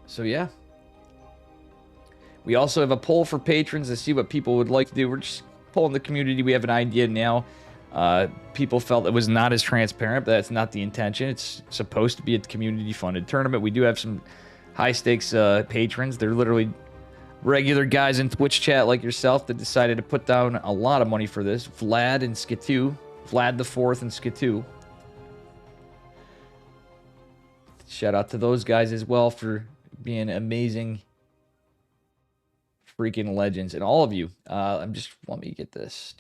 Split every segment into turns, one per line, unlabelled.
So yeah. We also have a poll for patrons to see what people would like to do. We're just polling the community. We have an idea now. People felt it was not as transparent, but that's not the intention. It's supposed to be a community-funded tournament. We do have some high-stakes patrons. They're literally regular guys in Twitch chat like yourself that decided to put down a lot of money for this. Vlad and Skitoo. Vlad the Fourth and Skitoo. Shout out to those guys as well for being amazing freaking legends. And all of you. Let me get this.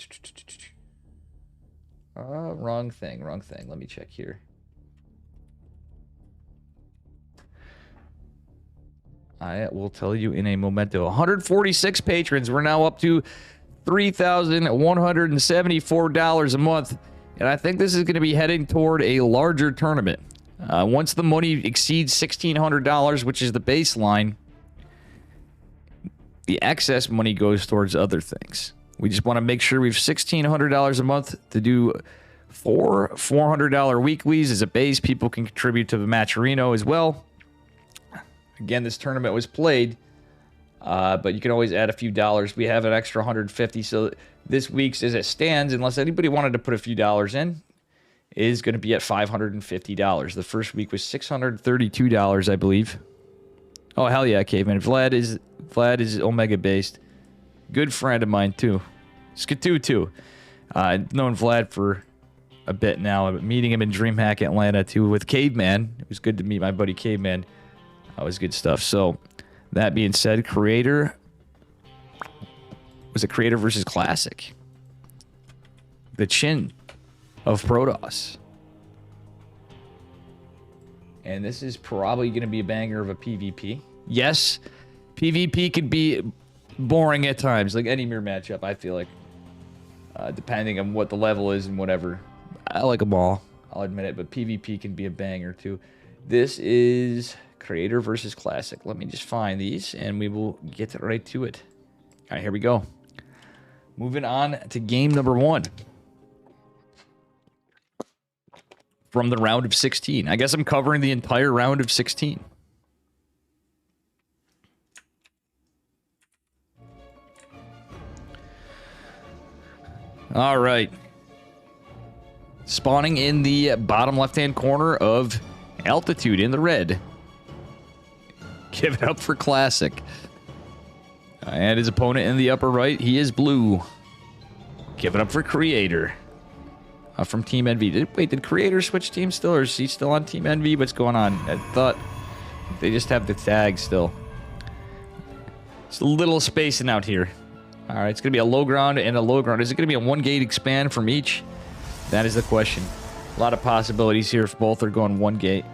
Wrong thing. Let me check here. I will tell you in a momento. 146 patrons. We're now up to $3,174 a month. And I think this is going to be heading toward a larger tournament. Once the money exceeds $1,600, which is the baseline, the excess money goes towards other things. We just want to make sure we've $1,600 a month to do 4 $400 weeklies as a base. People can contribute to the Matcherino as well. Again, this tournament was played, but you can always add a few dollars. We have an extra 150, so this week's, as it stands, unless anybody wanted to put a few dollars in, is going to be at $550. The first week was $632, I believe. Oh, hell yeah, Caveman. Vlad is Omega based. Good friend of mine, too. Skitoo, too. I've known Vlad for a bit now. I'm meeting him in DreamHack Atlanta, too, with Caveman. It was good to meet my buddy Caveman. That was good stuff. So, that being said, Creator... Was it Creator versus Classic? The chin of Protoss. And this is probably going to be a banger of a PvP. Yes, PvP could be boring at times, like any mirror matchup, I feel like. Depending on what the level is and whatever. I like them all, I'll admit it, but PvP can be a banger too. This is Creator versus Classic. Let me just find these and we will get right to it. All right, here we go. Moving on to game number 1. From the round of 16. I guess I'm covering the entire round of 16. All right. Spawning in the bottom left-hand corner of Altitude in the red. Give it up for Classic. And his opponent in the upper right, he is blue. Give it up for Creator. From Team Envy. Did Creator switch teams still, or is he still on Team Envy? What's going on? I thought they just have the tag still. It's a little spacing out here. All right, it's going to be a low ground and a low ground. Is it going to be a 1-gate expand from each? That is the question. A lot of possibilities here if both are going 1-gate.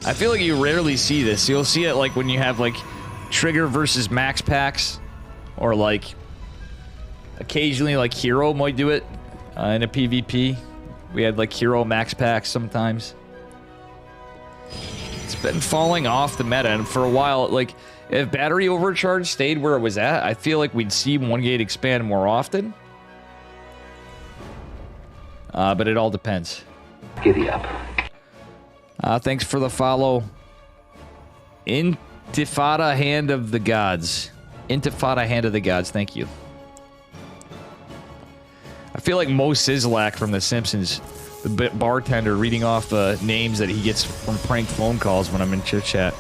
I feel like you rarely see this. You'll see it like when you have like Trigger versus Max Packs, or like occasionally like Hero might do it. In a PvP, we had like Hero Max Packs sometimes. It's been falling off the meta, and for a while, like, if battery overcharge stayed where it was at, I feel like we'd see 1-gate expand more often. But it all depends.
Giddy up.
Thanks for the follow. Intifada Hand of the Gods. Intifada Hand of the Gods, thank you. I feel like Mo Sizlak from The Simpsons, the bartender, reading off names that he gets from prank phone calls when I'm in chit chat.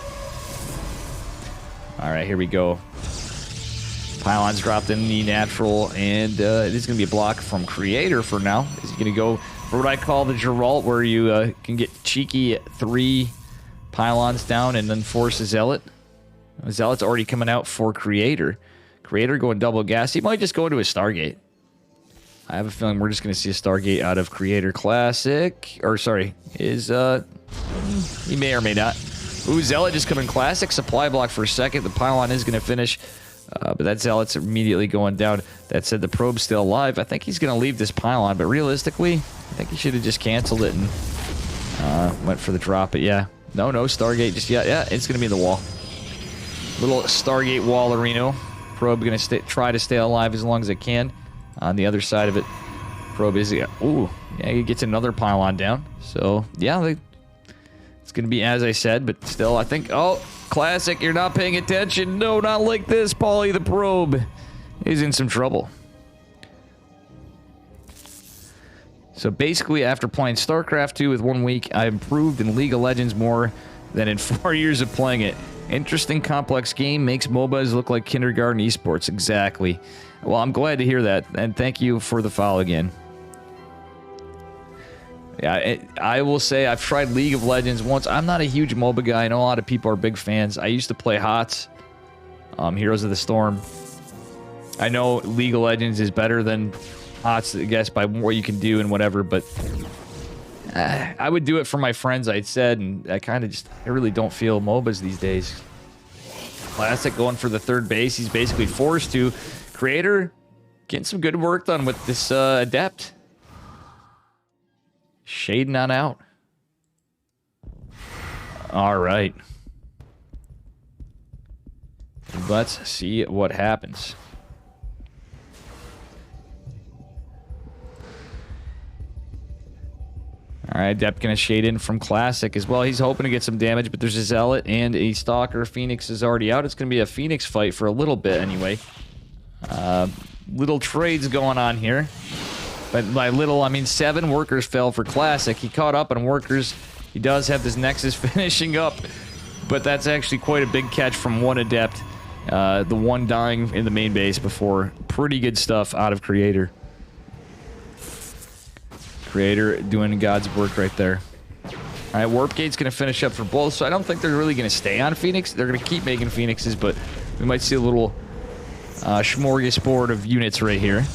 All right, here we go. Pylons dropped in the natural, and it is going to be a block from Creator for now. Is he going to go for what I call the Geralt, where you can get cheeky 3 pylons down and then force a Zealot? Zealot's already coming out for Creator. Creator going double gas. He might just go into a Stargate. I have a feeling we're just going to see a Stargate out of Creator Classic. Or, sorry, is, he may or may not. Ooh, Zealot just coming Classic. Supply block for a second. The pylon is going to finish. But that Zealot's immediately going down. That said, the probe's still alive. I think he's going to leave this pylon, but realistically, I think he should have just canceled it and went for the drop. But yeah, no Stargate just yet. Yeah, it's going to be the wall. Little Stargate wall, Areno. Probe going to try to stay alive as long as it can. On the other side of it, Probe is... Ooh, yeah, he gets another pylon down. So, yeah, it's going to be as I said, but still, I think... Oh, Classic, you're not paying attention. No, not like this. Paulie the Probe is in some trouble. So basically, after playing Starcraft 2 with 1 week, I improved in League of Legends more than in 4 years of playing it. Interesting, complex game, makes MOBAs look like kindergarten esports. Exactly. Well, I'm glad to hear that, and thank you for the follow again. Yeah, I will say I've tried League of Legends once. I'm not a huge MOBA guy. I know a lot of people are big fans. I used to play HOTS, Heroes of the Storm. I know League of Legends is better than HOTS, I guess, by what you can do and whatever, but I would do it for my friends, I said, and I really don't feel MOBAs these days. Classic going for the third base. He's basically forced to. Creator getting some good work done with this Adept. Shading on out. All right. Let's see what happens. All right, Adept gonna shade in from Classic as well. He's hoping to get some damage, but there's a Zealot and a Stalker. Phoenix is already out. It's gonna be a Phoenix fight for a little bit anyway. Little trades going on here. But by little, I mean 7 workers fell for Classic. He caught up on workers. He does have this Nexus finishing up, but that's actually quite a big catch from one Adept. The one dying in the main base before. Pretty good stuff out of Creator. Creator doing God's work right there. All right, Warp Gate's going to finish up for both, so I don't think they're really going to stay on Phoenix. They're going to keep making Phoenixes, but we might see a little smorgasbord of units right here.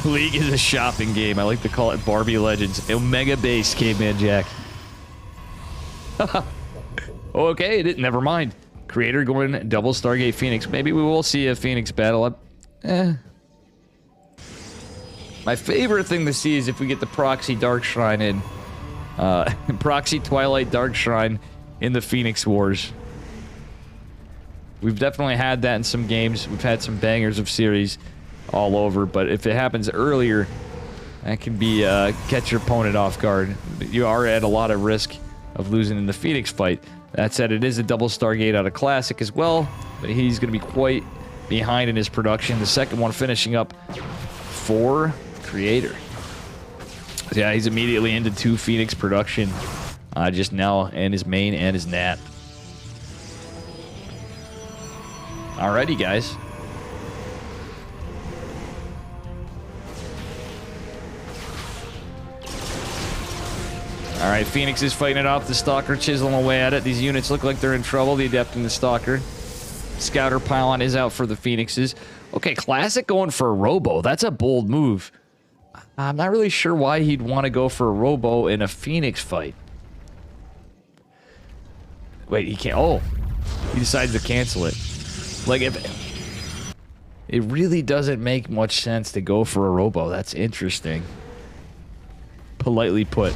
League is a shopping game. I like to call it Barbie Legends. Omega Base, Caveman Jack. Okay, never mind. Creator going double Stargate Phoenix. Maybe we will see a Phoenix battle up. My favorite thing to see is if we get the Proxy Dark Shrine in. Proxy Twilight Dark Shrine in the Phoenix Wars. We've definitely had that in some games. We've had some bangers of series all over, but if it happens earlier, that can be catch your opponent off guard. You are at a lot of risk of losing in the Phoenix fight. That said, it is a double Stargate out of Classic as well, but he's going to be quite behind in his production. The second one finishing up for Creator. Yeah, he's immediately into 2 Phoenix production just now, and his main and his nat. Alrighty, guys. Alright, Phoenix is fighting it off. The Stalker chiseling away at it. These units look like they're in trouble. The Adept and the Stalker. Scouter Pylon is out for the Phoenixes. Okay, Classic going for a Robo. That's a bold move. I'm not really sure why he'd want to go for a Robo in a Phoenix fight. Wait, he can't... Oh. He decides to cancel it. Like, if... It really doesn't make much sense to go for a Robo. That's interesting. Politely put.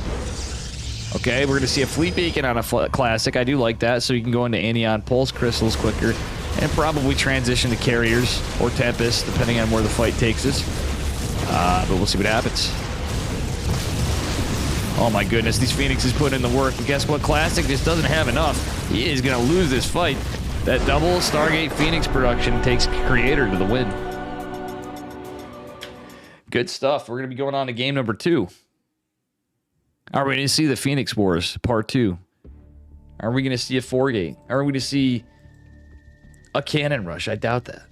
Okay, we're going to see a Fleet Beacon on a Classic. I do like that, so you can go into Anion Pulse Crystals quicker, and probably transition to Carriers or Tempest, depending on where the fight takes us. But we'll see what happens. Oh my goodness, these Phoenixes put in the work, but guess what? Classic just doesn't have enough. He is going to lose this fight. That double Stargate Phoenix production takes Creator to the win. Good stuff. We're going to be going on to game number 2. Are we going to see the Phoenix Wars, part 2? Are we going to see a 4-gate? Are we going to see a cannon rush? I doubt that.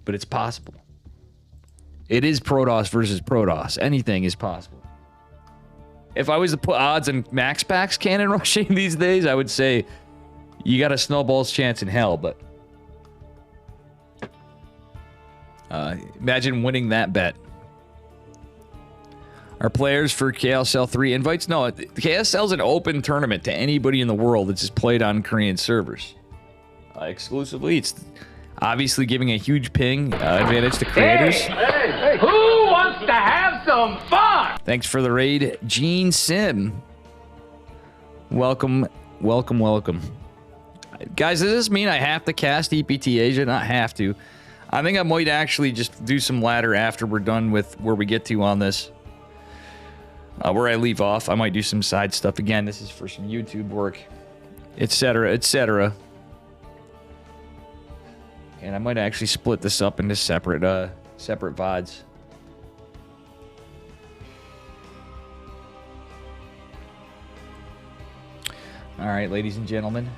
But it's possible. It is Protoss versus Protoss. Anything is possible. If I was to put odds on max packs cannon rushing these days, I would say you got a snowball's chance in hell, but imagine winning that bet. Our players for KSL 3 invites? No, KSL is an open tournament to anybody in the world that's just played on Korean servers. Exclusively, it's obviously giving a huge ping advantage to creators.
Hey, who wants to have some fun?
Thanks for the raid, Gene Sim. Welcome, welcome, welcome. Guys, does this mean I have to cast EPT Asia? Not have to. I think I might actually just do some ladder after we're done with where we get to on this. Where I leave off, I might do some side stuff. Again, this is for some YouTube work, etc., etc. And I might actually split this up into separate VODs. All right, ladies and gentlemen.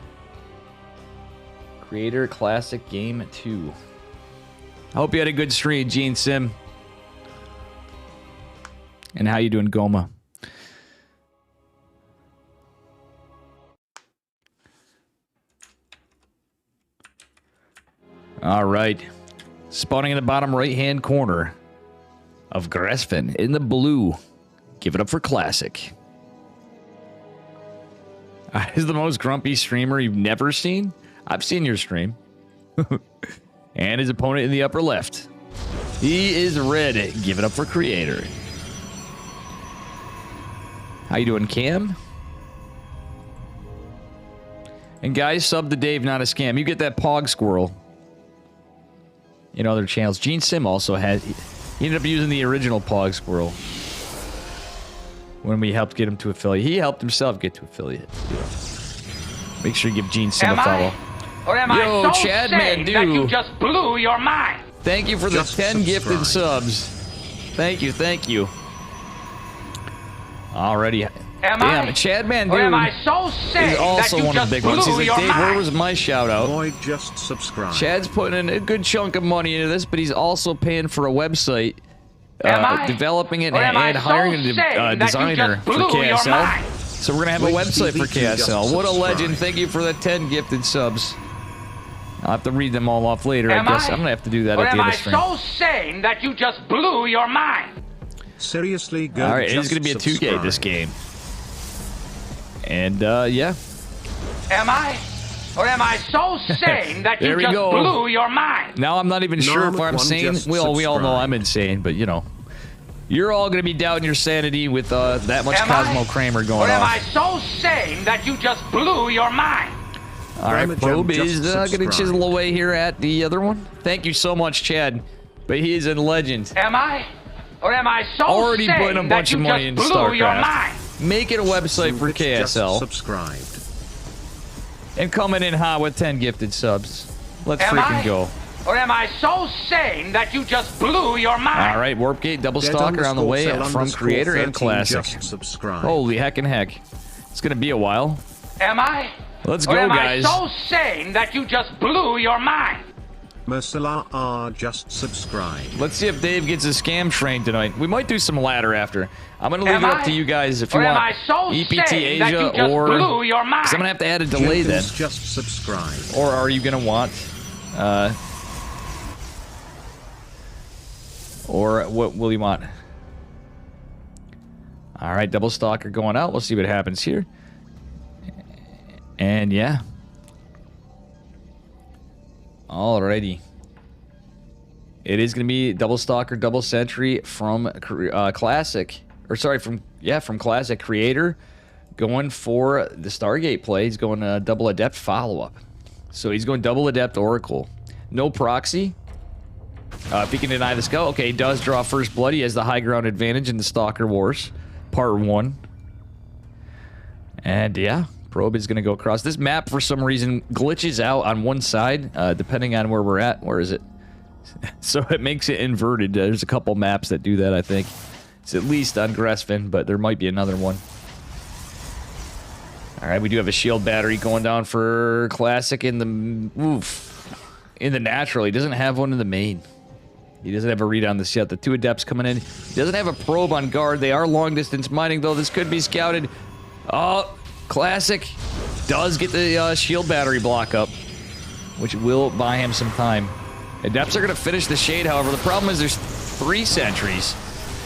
Creator Classic Game 2. I hope you had a good stream, Gene Sim. And how you doing, Goma? All right. Spawning in the bottom right-hand corner of Gresfin in the blue. Give it up for Classic. Is the most grumpy streamer you've never seen? I've seen your stream. And his opponent in the upper left. He is red. Give it up for Creator. How you doing, Cam? And guys, sub to Dave, not a scam. You get that Pog Squirrel in other channels. Gene Sim also had... He ended up using the original Pog Squirrel when we helped get him to affiliate. He helped himself get to affiliate. Make sure you give Gene Sim a follow.
Or am
Yo,
I so
Chad
sane
Mandu.
that you just blew your mind?
Thank you for the 10 gifted subs. Thank you, thank you. Alrighty. Damn, Chad Mandu
or am I so sane
is also
that you
one of the
just
big ones. He's
blew
like,
your
Dave, where
mind?
was my shout out?
Boy, just subscribe.
Chad's putting in a good chunk of money into this, but he's also paying for a website, developing it and hiring a designer for KSL. So we're going to have a website for KSL. What a legend. Thank you for the 10 gifted subs. I'll have to read them all off later, I guess. I'm going to have to do that at the end of the stream.
Or am I so sane that you just blew your mind?
Seriously, good.
Alright, it's going to be a 2K this game. And, yeah.
Am I? Or am I so sane that you just blew your mind?
Now I'm not even sure if I'm sane. We all know I'm insane, but, you know. You're all going to be doubting your sanity with that much Cosmo Kramer going on.
Or am I so sane that you just blew your mind?
Alright, Probe is going to chisel away here at the other one. Thank you so much, Chad. But he is a legend.
Am I? Or am I so
already
sane
putting a bunch of money into StarCraft. Make it a website for KSL.
Subscribed.
And coming in hot with 10 gifted subs. Let's freaking go.
Or am I so sane that you just blew your mind?
All right, Warpgate Double Stalker on the way from Creator and Classic. Holy heck and heck. It's going to be a while.
Am I?
Let's go, guys.
Or am I so sane that you just blew your mind?
Mercila just subscribed.
Let's see if Dave gets a scam train tonight. We might do some ladder after. I'm going to leave it up to you guys if you want EPT Asia or... Because I'm going to have to add a delay then.
Just subscribe.
Or are you going to want... or what will you want? Alright, Double Stalker going out. We'll see what happens here. And yeah. Alrighty. It is going to be Double Stalker, Double Sentry from Classic. Or sorry, from Classic Creator. Going for the Stargate play. He's going Double Adept follow-up. So he's going Double Adept Oracle. No proxy. If he can deny the skull. Okay, he does draw First Blood. He has the high ground advantage in the Stalker Wars. Part 1. And yeah, Probe is going to go across. This map, for some reason, glitches out on one side, depending on where we're at. Where is it? So it makes it inverted. There's a couple maps that do that, I think. It's at least on Gresfin, but there might be another one. Alright, we do have a shield battery going down for Classic in the... Oof. In the natural. He doesn't have one in the main. He doesn't have a read on this yet. The 2 adepts coming in. He doesn't have a probe on guard. They are long distance mining, though. This could be scouted. Oh, Classic does get the shield battery block up, which will buy him some time. Adepts are going to finish the shade, however. The problem is there's 3 sentries.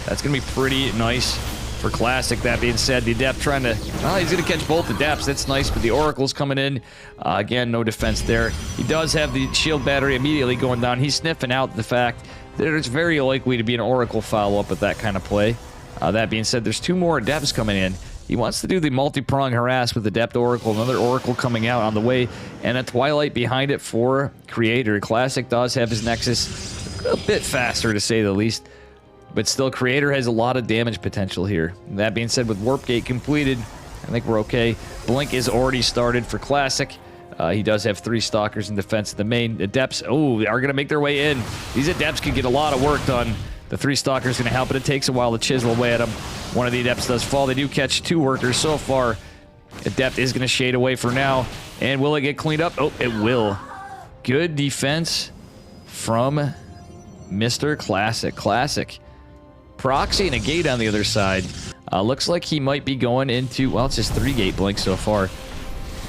That's going to be pretty nice for Classic. That being said, the Adept trying to... Well, he's going to catch both Adepts. That's nice, but the Oracle's coming in. Again, no defense there. He does have the shield battery immediately going down. He's sniffing out the fact that it's very likely to be an Oracle follow-up with that kind of play. That being said, there's 2 more Adepts coming in. He wants to do the multi-prong harass with Adept Oracle. Another Oracle coming out on the way, and a Twilight behind it for Creator. Classic does have his Nexus a bit faster, to say the least. But still, Creator has a lot of damage potential here. That being said, with Warp Gate completed, I think we're okay. Blink is already started for Classic. He does have 3 Stalkers in defense of the main. Adepts, are going to make their way in. These Adepts can get a lot of work done. The 3 Stalkers going to help, but it takes a while to chisel away at them. One of the Adepts does fall. They do catch 2 workers so far. Adept is going to shade away for now. And will it get cleaned up? Oh, it will. Good defense from Mr. Classic. Classic. Proxy and a gate on the other side. Looks like he might be going into... Well, it's just 3-gate blink so far.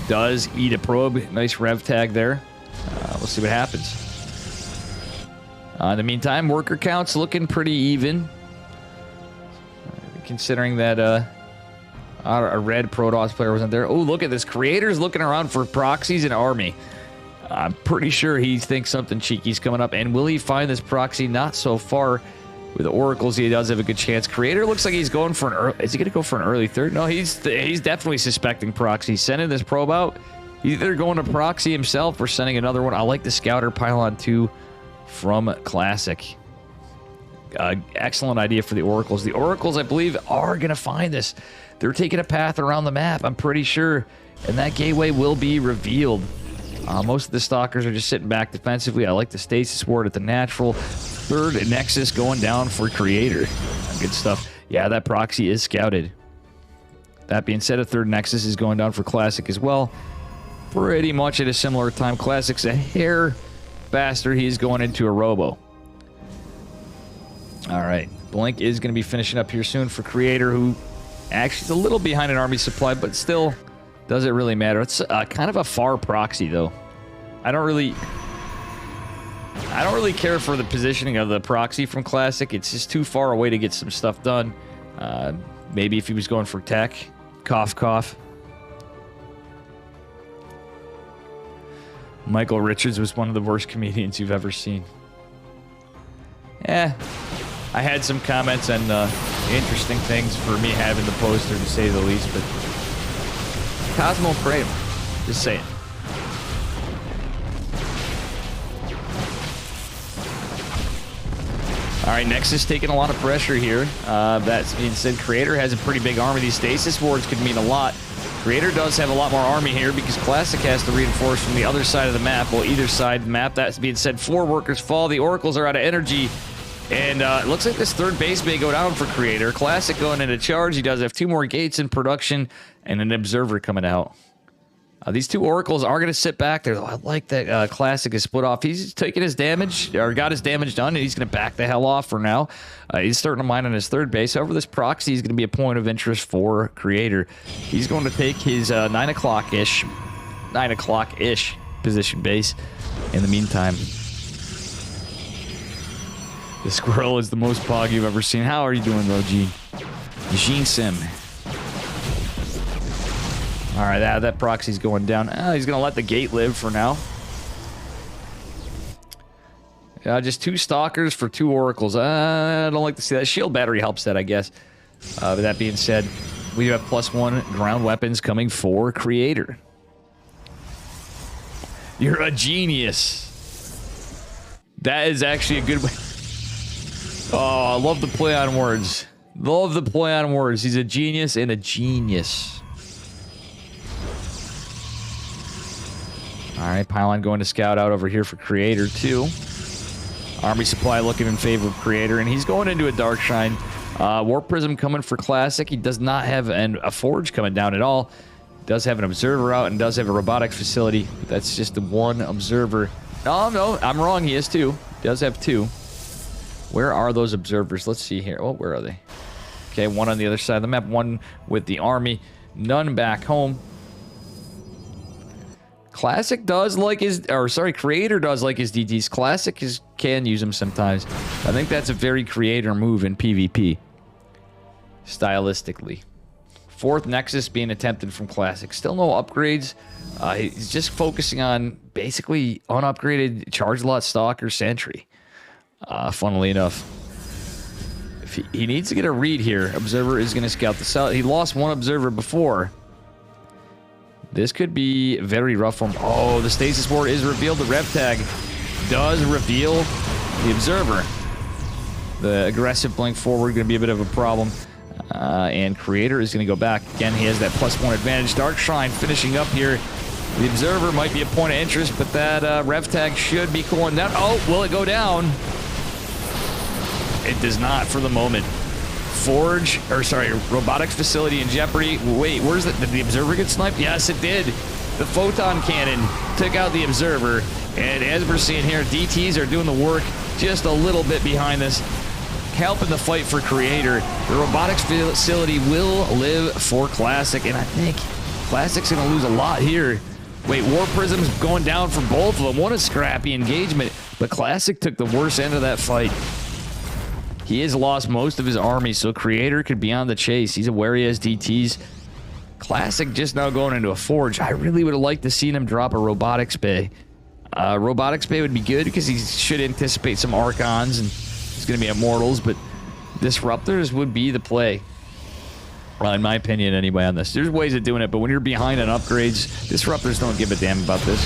Does eat a probe. Nice rev tag there. We'll see what happens. In the meantime, worker count's looking pretty even. Considering that a red Protoss player wasn't there. Oh, look at this. Creator's looking around for proxies and army. I'm pretty sure he thinks something cheeky's coming up. And will he find this proxy? Not so far. With Oracles, he does have a good chance. Creator looks like he's going for an early... Is he going to go for an early third? No, he's definitely suspecting proxy. Sending this probe out. He's either going to proxy himself or sending another one. I like the Scouter Pylon 2 from Classic. Excellent idea for the Oracles. The Oracles, I believe, are going to find this. They're taking a path around the map, I'm pretty sure. And that gateway will be revealed. Most of the Stalkers are just sitting back defensively. I like the Stasis Ward at the natural. 3rd Nexus going down for Creator. Good stuff. Yeah, that proxy is scouted. That being said, a 3rd Nexus is going down for Classic as well. Pretty much at a similar time. Classic's a hair faster. He's going into a Robo. All right. Blink is going to be finishing up here soon for Creator, who actually is a little behind an army supply, but still doesn't really matter. It's kind of a far proxy, though. I don't really care for the positioning of the proxy from Classic. It's just too far away to get some stuff done. Maybe if he was going for tech. Cough, cough. Michael Richards was one of the worst comedians you've ever seen. I had some comments on interesting things for me having the poster, to say the least, but Cosmo Kramer, just saying. All right, Nexus taking a lot of pressure here. That being said, Creator has a pretty big army. These Stasis Wards could mean a lot. Creator does have a lot more army here because Classic has to reinforce from the other side of the map. Well, either side of the map. That being said, 4 workers fall. The Oracles are out of energy. And it looks like this 3rd base may go down for Creator. Classic going into charge. He does have 2 more gates in production and an Observer coming out. These 2 Oracles are going to sit back there. I like that Classic is split off. He's taking his damage, or got his damage done, and he's going to back the hell off for now. He's starting to mine on his 3rd base. However, this proxy is going to be a point of interest for Creator. He's going to take his 9 o'clock-ish position base in the meantime. The squirrel is the most pog you've ever seen. How are you doing, though, Gene? Gene Sim. All right, that proxy's going down. He's going to let the gate live for now. Just 2 Stalkers for 2 Oracles. I don't like to see that. Shield Battery helps that, I guess. But that being said, we do have +1 ground weapons coming for Creator. You're a genius. That is actually a good way. Oh, I love the play on words. Love the play on words. He's a genius and a genius. All right, Pylon going to scout out over here for Creator, too. Army supply looking in favor of Creator, and he's going into a Dark Shine. Warp Prism coming for Classic. He does not have a Forge coming down at all. Does have an Observer out and does have a Robotics Facility. That's just the 1 Observer. No, I'm wrong. He has 2. He does have 2. Where are those Observers? Let's see here. Oh, where are they? Okay, 1 on the other side of the map. 1 with the Army. None back home. Classic does like his, Creator does like his DTs. Classic can use them sometimes. I think that's a very Creator move in PvP. Stylistically. 4th Nexus being attempted from Classic. Still no upgrades. He's just focusing on basically unupgraded Charge Lot Stalker Sentry. Funnily enough. If he needs to get a read here. Observer is going to scout the south. He lost 1 Observer before. This could be very rough for him. Oh, the Stasis Ward is revealed. The rev tag does reveal the Observer. The aggressive blink forward going to be a bit of a problem. And Creator is going to go back. Again, he has that +1 advantage. Dark Shrine finishing up here. The Observer might be a point of interest, but that rev tag should be cooling down. Oh, will it go down? It does not for the moment. Robotics facility in jeopardy. Wait, where's the... Did the Observer get sniped? Yes, it did. The Photon Cannon took out the Observer. And as we're seeing here, DTs are doing the work just a little bit behind this, helping the fight for Creator. The robotics facility will live for Classic, and I think Classic's going to lose a lot here. Wait, War Prism's going down for both of them. What a scrappy engagement, but Classic took the worst end of that fight. He has lost most of his army, so Creator could be on the chase. He's aware he has DTs. Classic just now going into a Forge. I really would have liked to see him drop a Robotics Bay. Robotics Bay would be good because he should anticipate some Archons and it's going to be Immortals, but Disruptors would be the play. Well, in my opinion, anyway, on this. There's ways of doing it, but when you're behind on upgrades, Disruptors don't give a damn about this.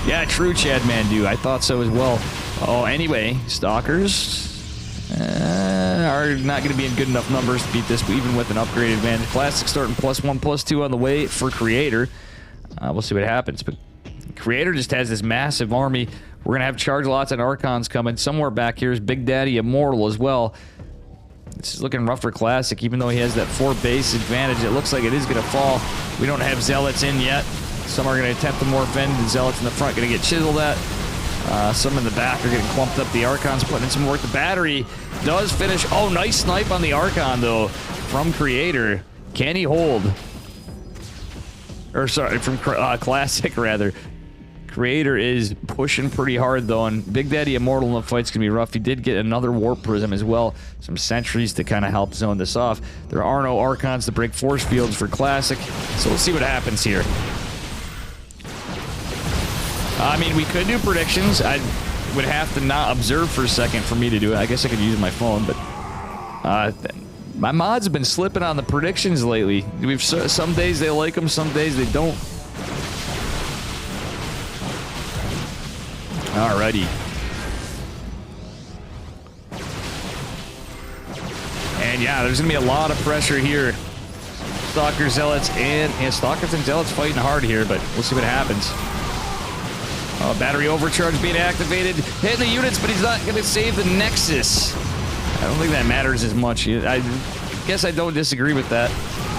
Yeah, true, Chad Mandu. I thought so as well. Oh, anyway, Stalkers are not going to be in good enough numbers to beat this, even with an upgrade advantage. Classic starting +1, +2 on the way for Creator. We'll see what happens, but Creator just has this massive army. We're going to have charge lots and Archons coming. Somewhere back here is Big Daddy Immortal as well. This is looking rough for Classic, even though he has that 4 base advantage. It looks like it is going to fall. We don't have Zealots in yet. Some are going to attempt to morph in. The Zealots in the front going to get chiseled at. Some in the back are getting clumped up. The Archon's putting in some work. The battery does finish. Oh, nice snipe on the Archon, though, from Creator. Can he hold? Or, sorry, from Classic, rather. Creator is pushing pretty hard, though, and Big Daddy Immortal in the fight's going to be rough. He did get another Warp Prism as well. Some sentries to kind of help zone this off. There are no Archons to break force fields for Classic, so we'll see what happens here. I mean, we could do predictions. I would have to not observe for a second for me to do it. I guess I could use my phone, but my mods have been slipping on the predictions lately. Some days they like them, some days they don't. Alrighty. And yeah, there's going to be a lot of pressure here. Stalker, Zealots, and Stalkers and Zealots fighting hard here, but we'll see what happens. Battery overcharge being activated. Hitting the units, but he's not going to save the Nexus. I don't think that matters as much. I guess I don't disagree with that.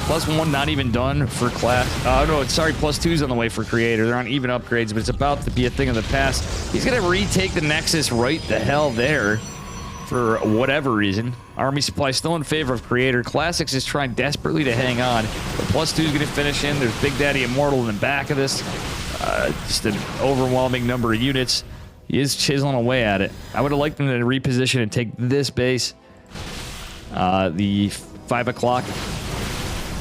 +1 not even done for Class. No, sorry, +2's on the way for Creator. They're on even upgrades, but it's about to be a thing of the past. He's going to retake the Nexus right the hell there for whatever reason. Army supply still in favor of Creator. Classics is trying desperately to hang on, but +2's going to finish in. There's Big Daddy Immortal in the back of this. Just an overwhelming number of units. He is chiseling away at it. I would have liked him to reposition and take this base. The 5 o'clock.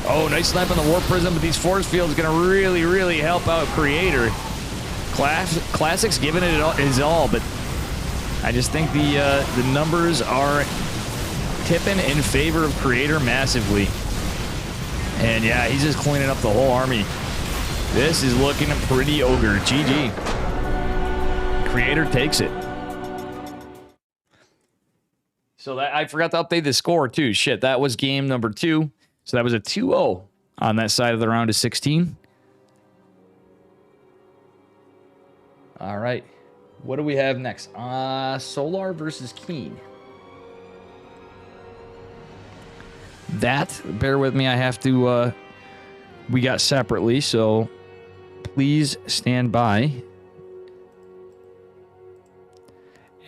Oh, nice snipe on the Warp Prism, but these force fields are going to really, really help out Creator. Classic's giving it his all, but I just think the numbers are tipping in favor of Creator massively. And yeah, he's just cleaning up the whole army. This is looking pretty ogre. GG. Creator takes it. So that I forgot to update the score too. Shit, that was game number 2. So that was a 2-0 on that side of the round of 16. All right. What do we have next? Solar versus Keen. That, bear with me, I have to, we got separately, so please stand by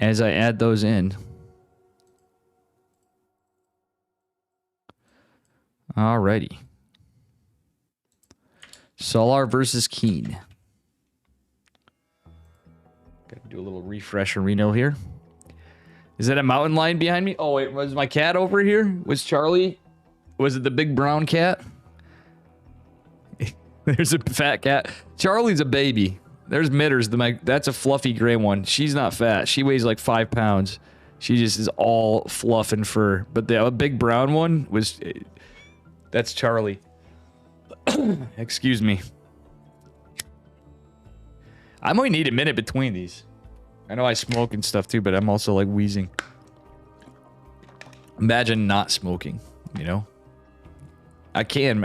as I add those in. Alrighty. Solar versus Keen. Gotta do a little refresh and reno here. Is that a mountain lion behind me? Oh, wait, was my cat over here? Was Charlie? Was it the big brown cat? There's a fat cat. Charlie's a baby. There's Mitters. That's a fluffy gray one. She's not fat. She weighs like 5 pounds. She just is all fluff and fur. But the big brown one was... That's Charlie. Excuse me. I might need a minute between these. I know I smoke and stuff too, but I'm also like wheezing. Imagine not smoking, you know? I can't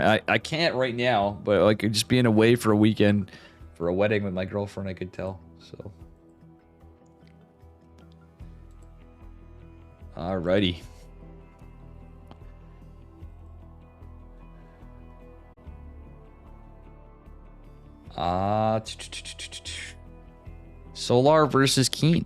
right now, but like just being away for a weekend for a wedding with my girlfriend, I could tell. So alrighty. Solar versus Keen.